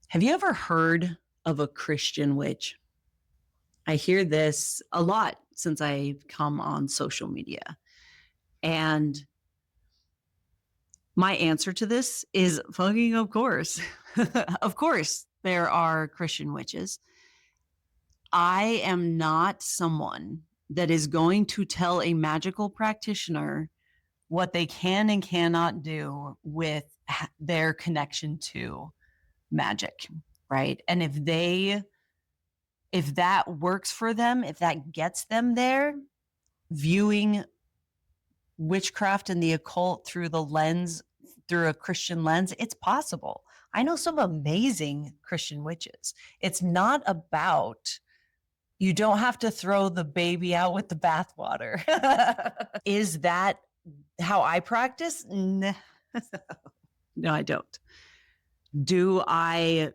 Have you ever heard of a Christian witch? I hear this a lot since I've come on social media. And my answer to this is fucking of course. Of course, there are Christian witches. I am not someone that is going to tell a magical practitioner what they can and cannot do with their connection to magic, right? And if that works for them, if that gets them there, viewing witchcraft and the occult through a Christian lens, it's possible. I know some amazing Christian witches. It's not about, you don't have to throw the baby out with the bathwater. Is that how I practice? No, I don't. Do I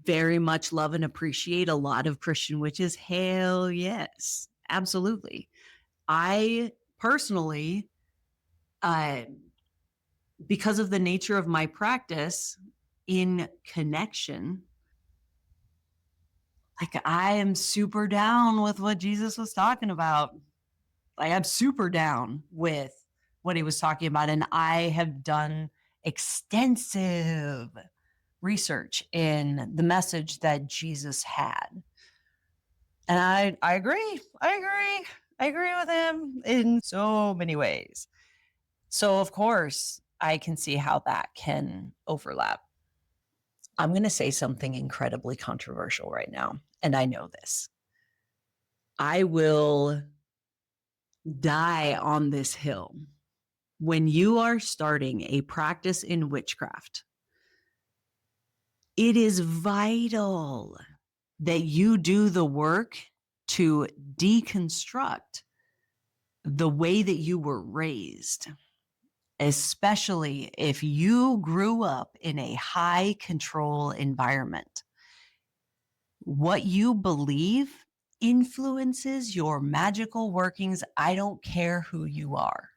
very much love and appreciate a lot of Christian witches? Hell yes, absolutely. I personally, because of the nature of my practice in connection, like I am super down with what Jesus was talking about. Like I'm super down with what he was talking about. And I have done extensive research in the message that Jesus had. And I agree. I agree with him in so many ways. So of course, I can see how that can overlap. I'm going to say something incredibly controversial right now, and I know this. I will die on this hill. When you are starting a practice in witchcraft, it is vital that you do the work to deconstruct the way that you were raised, especially if you grew up in a high control environment. What you believe influences your magical workings. I don't care who you are.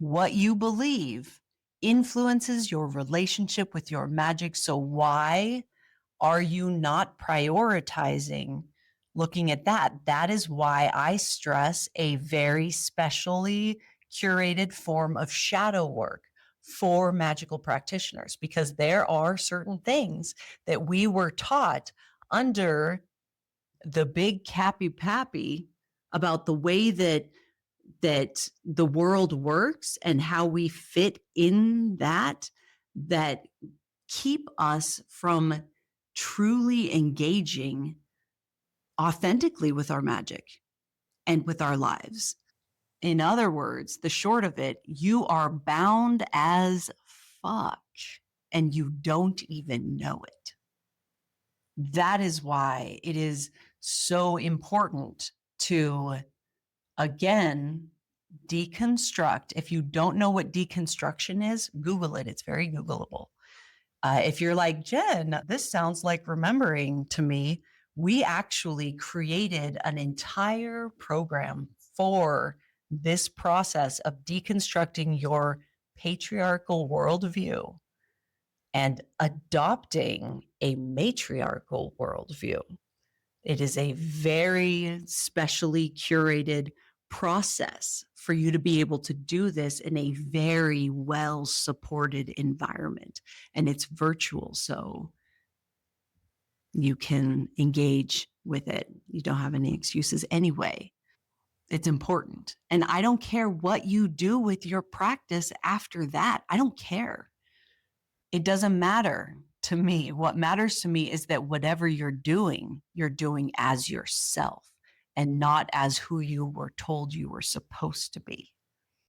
What you believe influences your relationship with your magic. So why are you not prioritizing looking at that? That is why I stress a very specially curated form of shadow work for magical practitioners, because there are certain things that we were taught under the big cappy pappy about the way that the world works and how we fit in that keep us from truly engaging authentically with our magic and with our lives. In other words, the short of it, you are bound as fuck and you don't even know it. That is why it is so important to, again, deconstruct. If you don't know what deconstruction is, Google it. It's very Googleable. If you're like, Jen, this sounds like remembering to me, we actually created an entire program for this process of deconstructing your patriarchal worldview and adopting a matriarchal worldview. It is a very specially curated process for you to be able to do this in a very well supported environment. And it's virtual, so you can engage with it. You don't have any excuses anyway. It's important. And I don't care what you do with your practice after that. I don't care. It doesn't matter to me. What matters to me is that whatever you're doing as yourself and not as who you were told you were supposed to be.